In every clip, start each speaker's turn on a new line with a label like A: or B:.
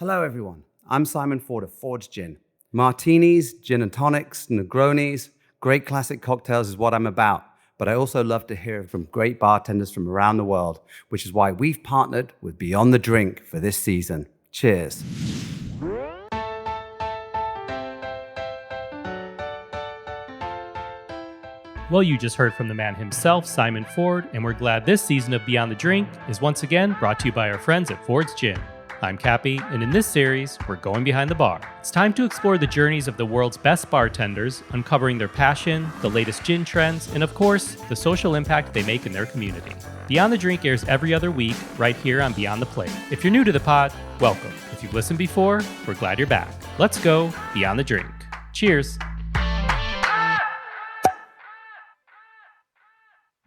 A: Hello, everyone. I'm Simon Ford of Ford's Gin. Martinis, gin and tonics, Negronis, great classic cocktails is what I'm about. But I also love to hear from great bartenders from around the world, which is why we've partnered with Beyond the Drink for this season. Cheers.
B: Well, you just heard from the man himself, Simon Ford, and we're glad this season of Beyond the Drink is once again brought to you by our friends at Ford's Gin. I'm Cappy, and in this series, we're going behind the bar. It's time to explore the journeys of the world's best bartenders, uncovering their passion, the latest gin trends, and of course, the social impact they make in their community. Beyond the Drink airs every other week, right here on Beyond the Plate. If you're new to the pod, welcome. If you've listened before, we're glad you're back. Let's go Beyond the Drink. Cheers.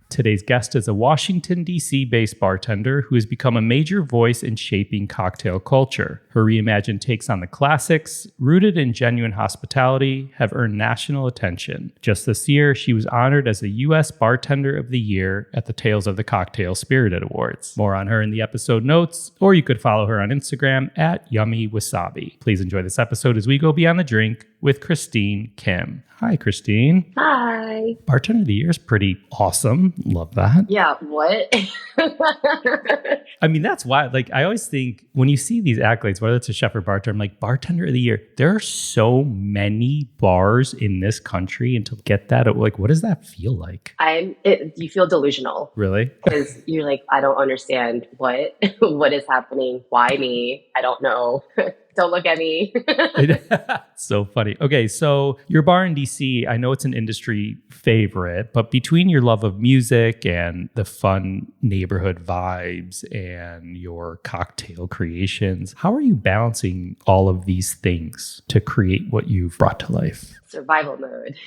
B: Today's guest is a Washington, D.C.-based bartender who has become a major voice in shaping cocktail culture. Her reimagined takes on the classics, rooted in genuine hospitality, have earned national attention. Just this year, she was honored as a U.S. Bartender of the Year at the Tales of the Cocktail Spirited Awards. More on her in the episode notes, or you could follow her on Instagram at Yummy Wasabi. Please enjoy this episode as we go Beyond the Drink with Christine Kim. Hi, Christine.
C: Hi.
B: Bartender of the Year is pretty awesome. Love that.
C: Yeah, what?
B: I mean, that's why, like, I always think when you see these accolades, whether it's a chef or bartender, I'm like, Bartender of the Year, there are so many bars in this country, and to get that, like, what does that feel like?
C: You feel delusional.
B: Really?
C: Because you're like, I don't understand what is happening. Why me? I don't know. Don't look at me.
B: So funny. Okay, so your bar in DC, I know it's an industry favorite, but between your love of music and the fun neighborhood vibes and your cocktail creations, how are you balancing all of these things to create what you've brought to life?
C: Survival mode.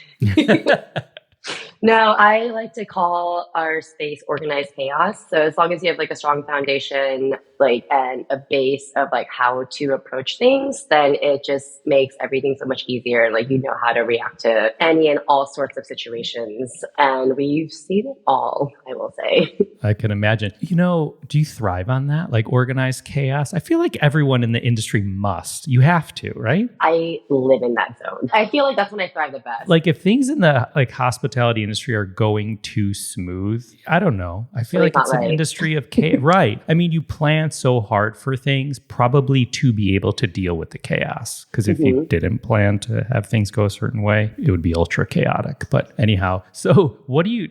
C: No, I like to call our space organized chaos. So as long as you have like a strong foundation, like, and a base of like how to approach things, then it just makes everything so much easier. Like, you know how to react to any and all sorts of situations. And we've seen it all, I will say.
B: I can imagine. You know, do you thrive on that? Like organized chaos? I feel like everyone in the industry must. You have to, right?
C: I live in that zone. I feel like that's when I thrive the best.
B: Like if things in the like hospitality industry are going too smooth, I don't know. I feel like it's an industry of chaos. Right. I mean, you plan so hard for things probably to be able to deal with the chaos. Because if you didn't plan to have things go a certain way, it would be ultra chaotic. But anyhow, so what do you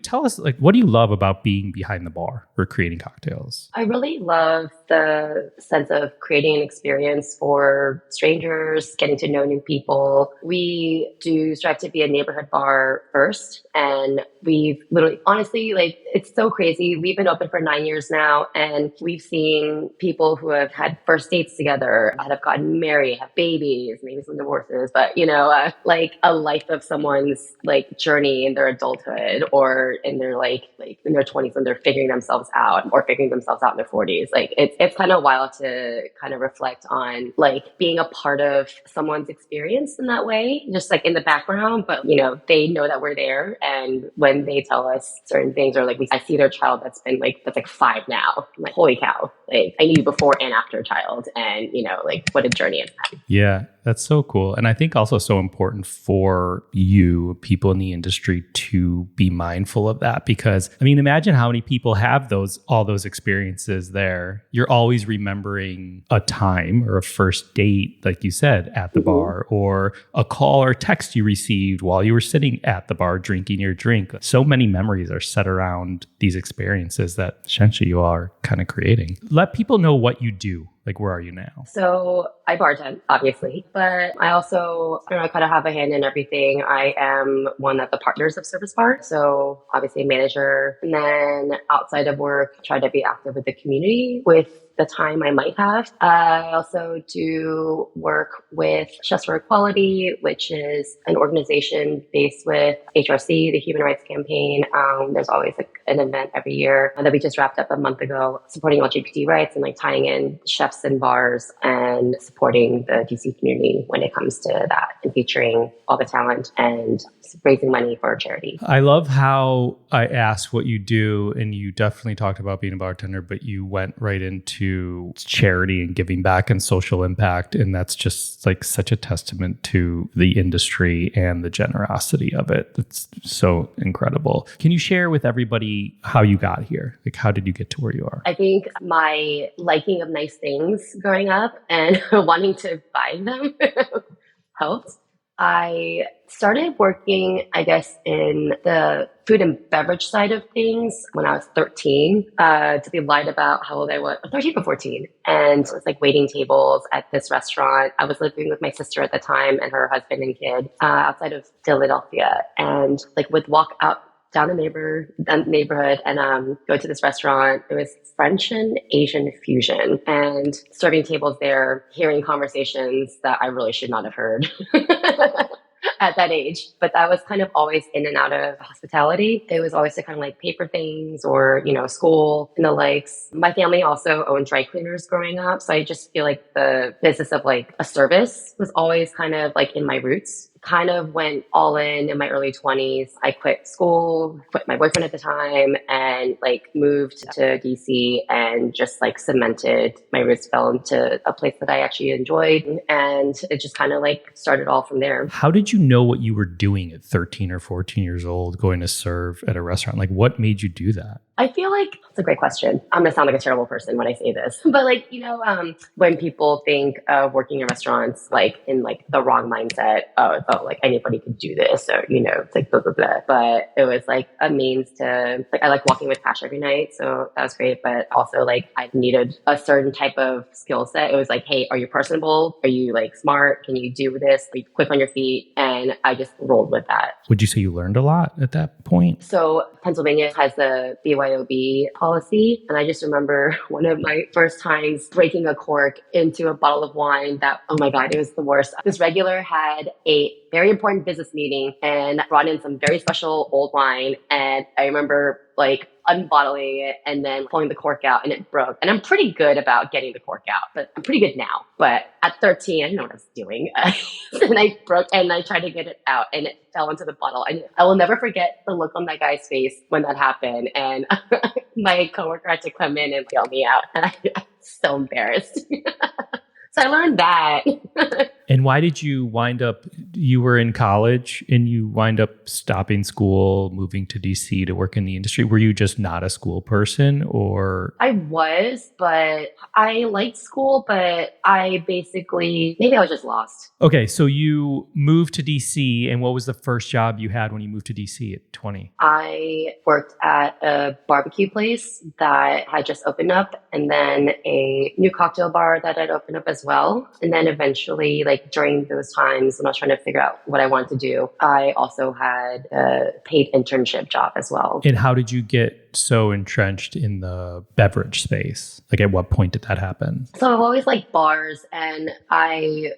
B: love about being behind the bar or creating cocktails?
C: I really love the sense of creating an experience for strangers, getting to know new people. We do strive to be a neighborhood bar first. And we've literally, honestly, like, it's so crazy. We've been open for 9 years now, and we've seen people who have had first dates together, that have gotten married, have babies, maybe some divorces, but, you know, like a life of someone's like journey in their adulthood or in their like in their 20s when they're figuring themselves out or figuring themselves out in their 40s. Like, it's kind of wild to kind of reflect on like being a part of someone's experience in that way, just like in the background, but, you know, they know that we're there. And when they tell us certain things, or like I see their child that's like 5 now, I'm like, holy cow, like I knew you before and after child, and you know, like what a journey it's been.
B: Yeah, that's so cool. And I think also so important for you, people in the industry, to be mindful of that, because I mean, imagine how many people have all those experiences there. You're always remembering a time or a first date, like you said, at the bar, or a call or text you received while you were sitting at the bar drinking your drink. So many memories are set around these experiences that essentially you are kind of creating. Let people know what you do. Like, where are you now?
C: So I bartend, obviously, but I also, I kind of have a hand in everything. I am one of the partners of Service Bar. So obviously a manager. And then outside of work, try to be active with the community with the time I might have. I also do work with Chefs for Equality, which is an organization based with HRC, the Human Rights Campaign. There's always an event every year that we just wrapped up a month ago, supporting LGBT rights and like tying in chefs and bars and supporting the DC community when it comes to that, and featuring all the talent and raising money for charity.
B: I love how I asked what you do, and you definitely talked about being a bartender, but you went right into do charity and giving back and social impact. And that's just like such a testament to the industry and the generosity of it. It's so incredible. Can you share with everybody how you got here? Like, how did you get to where you are?
C: I think my liking of nice things growing up and wanting to buy them helped. I started working, I guess, in the food and beverage side of things when I was 13, to be lied about how old I was, 13 or 14. And it was like waiting tables at this restaurant. I was living with my sister at the time and her husband and kid outside of Philadelphia, and like would walk out down the neighborhood and go to this restaurant. It was French and Asian fusion, and serving tables there, hearing conversations that I really should not have heard at that age. But that was kind of always in and out of hospitality. It was always to kind of like paper things or, school and the likes. My family also owned dry cleaners growing up. So I just feel like the business of like a service was always kind of like in my roots. Kind of went all in my early 20s. I quit school, quit my boyfriend at the time, and like moved to DC and just like cemented my roots, fell into a place that I actually enjoyed. And it just kind of like started all from there.
B: How did you know what you were doing at 13 or 14 years old, going to serve at a restaurant? Like, what made you do that?
C: I feel like it's a great question. I'm going to sound like a terrible person when I say this, but like, when people think of working in restaurants, like in like the wrong mindset, like anybody could do this, or, it's like blah, blah, blah. But it was like a means to, like, I like walking with Cash every night. So that was great. But also like I needed a certain type of skill set. It was like, hey, are you personable? Are you like smart? Can you do this? Are you quick on your feet? And I just rolled with that.
B: Would you say you learned a lot at that point?
C: So Pennsylvania has the BYOB policy. And I just remember one of my first times breaking a cork into a bottle of wine that, oh my God, it was the worst. This regular had a very important business meeting and brought in some very special old wine. And I remember like unbottling it and then pulling the cork out, and it broke. And I'm pretty good about getting the cork out, but I'm pretty good now. But at 13, I didn't know what I was doing. And I broke and I tried to get it out and it fell into the bottle. And I will never forget the look on that guy's face when that happened. And my coworker had to come in and bail me out. And I was so embarrassed. So I learned that.
B: And why did you wind up, you were in college and you wind up stopping school, moving to DC to work in the industry? Were you just not a school person, or?
C: I was, but I liked school, but maybe I was just lost.
B: Okay, so you moved to DC, and what was the first job you had when you moved to DC at 20?
C: I worked at a barbecue place that had just opened up, and then a new cocktail bar that had opened up as well. And then eventually, like during those times when I was trying to figure out what I wanted to do, I also had a paid internship job as well.
B: And how did you get so entrenched in the beverage space? Like, at what point did that happen?
C: So I've always liked bars, and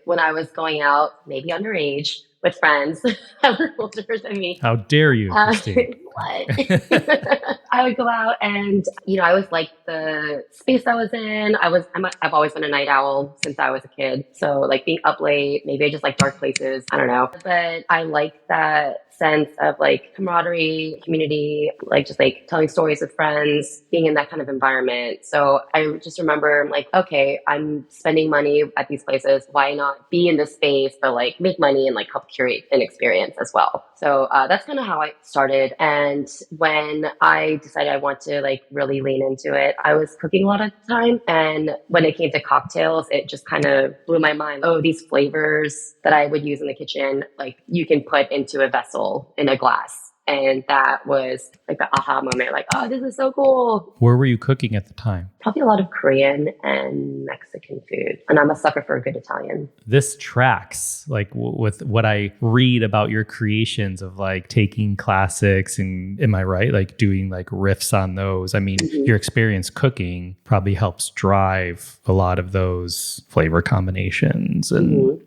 C: when I was going out, maybe underage, with friends that were older than me.
B: How dare you, Christine?
C: What? I would go out and, I always liked the space I was in. I've always been a night owl since I was a kid. So like being up late, maybe I just like dark places. I don't know. But I like that sense of like camaraderie, community, like just like telling stories with friends, being in that kind of environment. So I just remember I'm like, okay, I'm spending money at these places. Why not be in this space, but like make money and like help curate an experience as well. So that's kind of how I started. And when I decided I want to like really lean into it, I was cooking a lot of the time. And when it came to cocktails, it just kind of blew my mind. Oh, these flavors that I would use in the kitchen, like you can put into a vessel in a glass. And that was like the aha moment, like, oh, this is so cool.
B: Where were you cooking at the time?
C: Probably a lot of Korean and Mexican food. And I'm a sucker for a good Italian.
B: This tracks like with what I read about your creations of like taking classics and, am I right? Like doing like riffs on those. I mean, your experience cooking probably helps drive a lot of those flavor combinations and,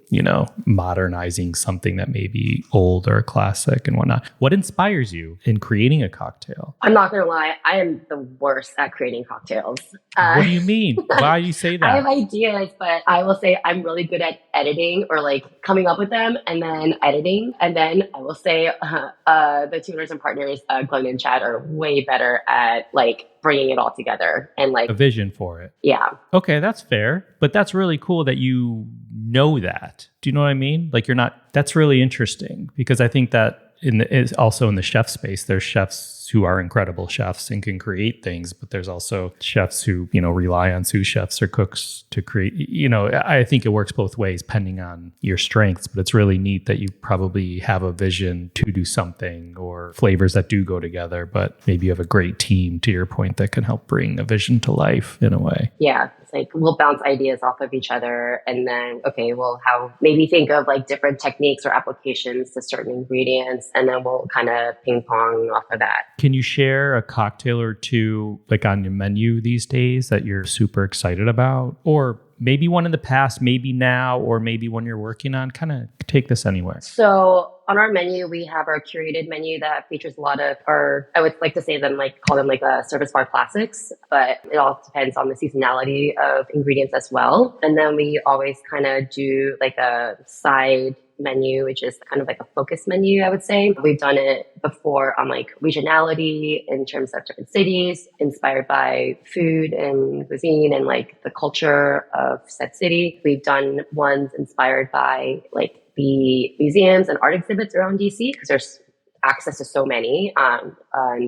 B: modernizing something that may be old or classic and whatnot. What inspired inspires you in creating a cocktail?
C: I'm not going to lie. I am the worst at creating cocktails.
B: What do you mean? Why do you say
C: I have
B: that?
C: ideas, but I will say I'm really good at editing or like coming up with them and then editing. And then I will say the tuners and partners, Glenn and Chad, are way better at like bringing it all together and like
B: A vision for it.
C: yeah.
B: Okay, that's fair. But that's really cool that you know that. Do you know what I mean? Like that's really interesting because I think that is also in the chef space, there's chefs who are incredible chefs and can create things, but there's also chefs who, rely on sous chefs or cooks to create, I think it works both ways depending on your strengths, but it's really neat that you probably have a vision to do something or flavors that do go together, but maybe you have a great team, to your point, that can help bring a vision to life in a way.
C: Yeah. It's like we'll bounce ideas off of each other and then, okay, we'll maybe think of like different techniques or applications to certain ingredients. And then we'll kind of ping pong off of that.
B: Can you share a cocktail or two like on your menu these days that you're super excited about? Or maybe one in the past, maybe now, or maybe one you're working on? Kind of take this anywhere.
C: So on our menu, we have our curated menu that features a lot of our, I would like to say them like, call them like a service bar classics, but it all depends on the seasonality of ingredients as well. And then we always kind of do like a side menu, which is kind of like a focus menu, I would say. We've done it before on like regionality in terms of different cities, inspired by food and cuisine and like the culture of said city. We've done ones inspired by like the museums and art exhibits around DC because there's access to so many,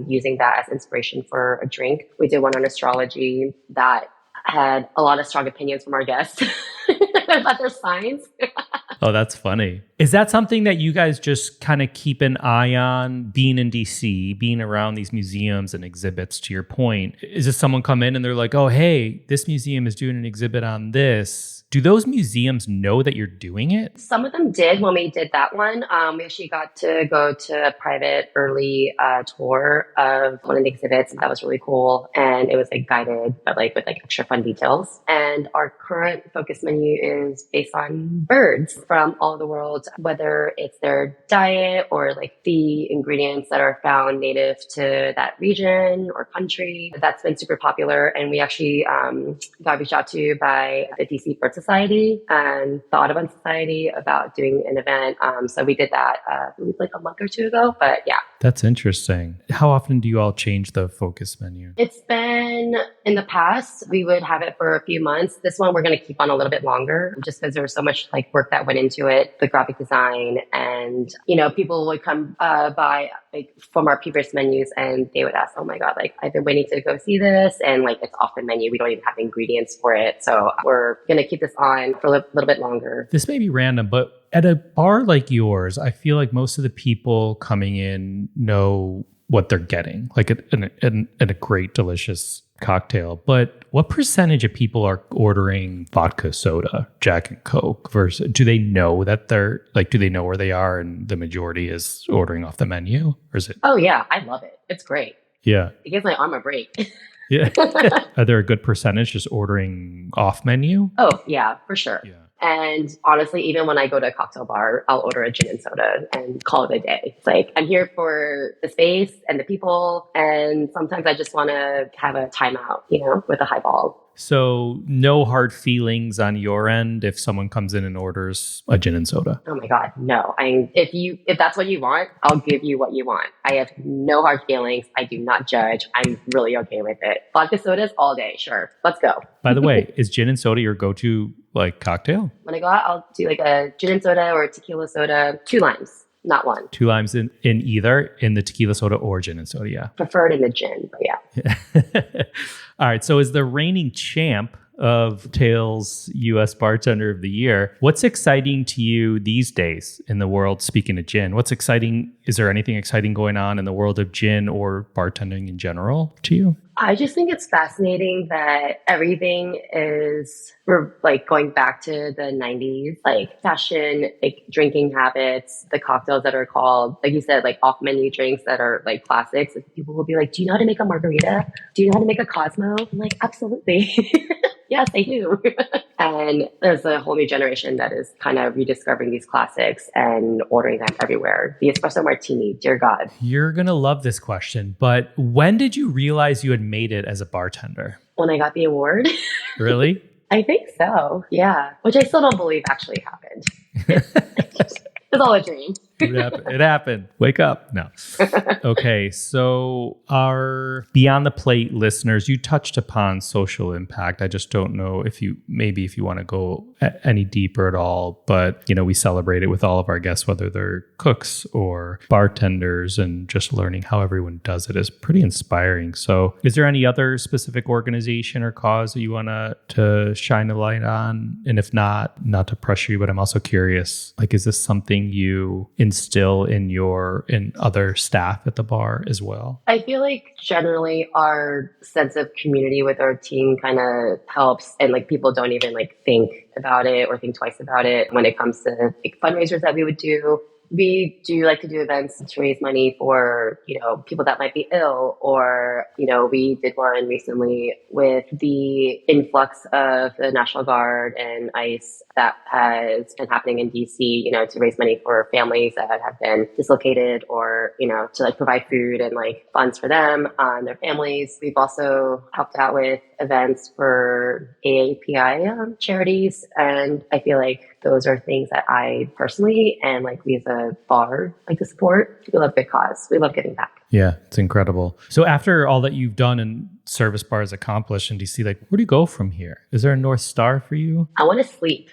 C: using that as inspiration for a drink. We did one on astrology that had a lot of strong opinions from our guests about their signs.
B: Oh, that's funny. Is that something that you guys just kind of keep an eye on, being in DC, being around these museums and exhibits, to your point? Is this someone come in and they're like, oh, hey, this museum is doing an exhibit on this? Do those museums know that you're doing it?
C: Some of them did when we did that one. We actually got to go to a private early tour of one of the exhibits. That was really cool. And it was like guided, but like with like extra fun details. And our current focus menu is based on birds from all over the world, whether it's their diet or like the ingredients that are found native to that region or country. That's been super popular. And we actually got reached out to by the DC Bird Society and the Audubon Society about doing an event. So we did that like a month or two ago, but yeah.
B: That's interesting. How often do you all change the focus menu?
C: It's been in the past, we would have it for a few months. This one we're going to keep on a little bit longer just because there was so much like work that went into it, the graphic design, and people would come by like from our previous menus and they would ask, oh my God, like I've been waiting to go see this, and like it's off the menu. We don't even have ingredients for it. So we're going to keep this on for a little bit longer.
B: This may be random, but at a bar like yours, I feel like most of the people coming in know what they're getting, like in a great, delicious cocktail. But what percentage of people are ordering vodka, soda, Jack and Coke versus, do they know that do they know where they are and the majority is ordering off the menu? Or is it?
C: Oh yeah, I love it. It's great.
B: Yeah.
C: It gives my arm a break.
B: Yeah. Are there a good percentage just ordering off menu?
C: Oh yeah, for sure.
B: Yeah.
C: And honestly, even when I go to a cocktail bar, I'll order a gin and soda and call it a day. It's like, I'm here for the space and the people. And sometimes I just want to have a timeout, with a highball.
B: So no hard feelings on your end if someone comes in and orders a gin and soda?
C: Oh my God, no. If that's what you want, I'll give you what you want. I have no hard feelings. I do not judge. I'm really okay with it. Vodka sodas all day. Sure. Let's go.
B: By the way, is gin and soda your go-to like cocktail?
C: When I go out, I'll do like a gin and soda or a tequila soda, 2 limes, not 1.
B: 2 limes in either, in the tequila soda or gin and soda, yeah.
C: Preferred in the gin, but yeah.
B: All right. So as the reigning champ of Tales U.S. Bartender of the Year, what's exciting to you these days in the world, speaking of gin? What's exciting? Is there anything exciting going on in the world of gin or bartending in general to you?
C: I just think it's fascinating that everything we're like going back to the 90s, like fashion, like drinking habits, the cocktails that are called, like you said, like off menu drinks that are like classics. Like, people will be like, do you know how to make a margarita? Do you know how to make a Cosmo? I'm like, absolutely. Yes, I do. And there's a whole new generation that is kind of rediscovering these classics and ordering them everywhere. The espresso martini, dear God.
B: You're going to love this question, but when did you realize you had made it as a bartender?
C: When I got the award.
B: Really?
C: I think so. Yeah. Which I still don't believe actually happened. It's all a dream.
B: It happened. Wake up. No. Okay. So our Beyond the Plate listeners, you touched upon social impact. I just don't know if you want to go any deeper at all, but we celebrate it with all of our guests, whether they're cooks or bartenders, and just learning how everyone does it is pretty inspiring. So is there any other specific organization or cause that you want to shine a light on? And if not to pressure you, but I'm also curious, like, is this something you instill in other staff at the bar as well?
C: I feel like generally our sense of community with our team kind of helps, and like people don't even like think about it or think twice about it when it comes to like fundraisers that we would do. We do like to do events to raise money for, people that might be ill, or, we did one recently with the influx of the National Guard and ICE that has been happening in DC, to raise money for families that have been dislocated, or, to like provide food and like funds for them and their families. We've also helped out with events for AAPI charities. And I feel like those are things that I personally and like we as a bar like to support. We love good cause. We love giving back.
B: Yeah, it's incredible. So after all that you've done and Service Bar has accomplished in DC, like, where do you go from here? Is there a North Star for you?
C: I want to sleep.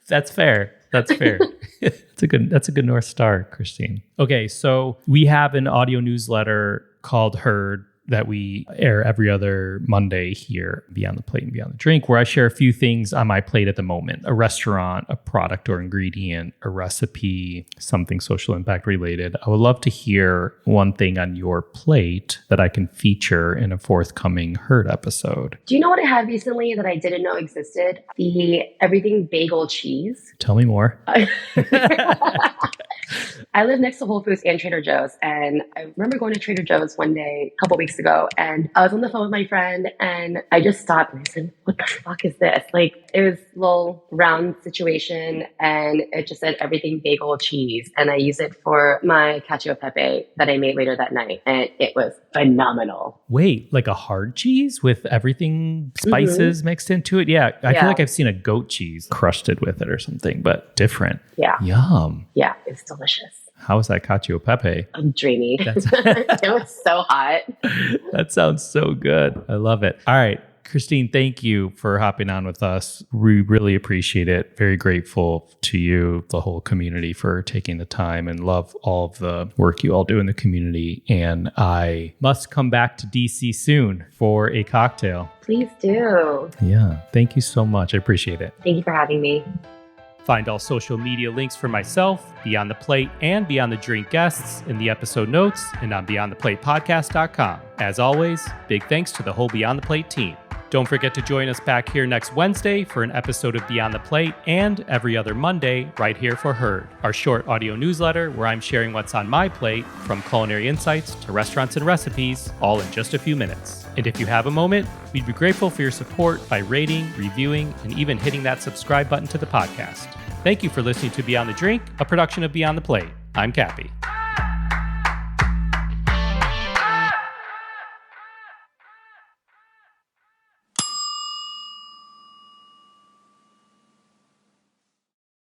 B: That's fair. That's fair. That's a good North Star, Christine. Okay, so we have an audio newsletter called Heard that we air every other Monday here, Beyond the Plate and Beyond the Drink, where I share a few things on my plate at the moment: a restaurant, a product or ingredient, a recipe, something social impact related. I would love to hear one thing on your plate that I can feature in a forthcoming Heard episode.
C: Do you know what I had recently that I didn't know existed? The everything bagel cheese.
B: Tell me more.
C: I live next to Whole Foods and Trader Joe's, and I remember going to Trader Joe's one day, a couple weeks ago, and I was on the phone with my friend, and I just stopped and I said, what the fuck is this? Like, it was a little round situation, and it just said everything bagel cheese, and I used it for my cacio e pepe that I made later that night, and it was phenomenal.
B: Wait, like a hard cheese with everything spices mixed into it? Yeah, I feel like I've seen a goat cheese crushed it with it or something, but different.
C: Yeah.
B: Yum.
C: Yeah, it's delicious.
B: How was that cacio e pepe?
C: I'm dreamy. It was so hot.
B: That sounds so good. I love it. All right, Christine, thank you for hopping on with us. We really appreciate it. Very grateful to you, the whole community, for taking the time, and love all of the work you all do in the community. And I must come back to DC soon for a cocktail.
C: Please do.
B: Yeah, thank you so much. I appreciate it.
C: Thank you for having me.
B: Find all social media links for myself, Beyond the Plate, and Beyond the Drink guests in the episode notes and on beyondtheplatepodcast.com. As always, big thanks to the whole Beyond the Plate team. Don't forget to join us back here next Wednesday for an episode of Beyond the Plate, and every other Monday right here for Heard, our short audio newsletter where I'm sharing what's on my plate, from culinary insights to restaurants and recipes, all in just a few minutes. And if you have a moment, we'd be grateful for your support by rating, reviewing, and even hitting that subscribe button to the podcast. Thank you for listening to Beyond the Drink, a production of Beyond the Plate. I'm Cappy.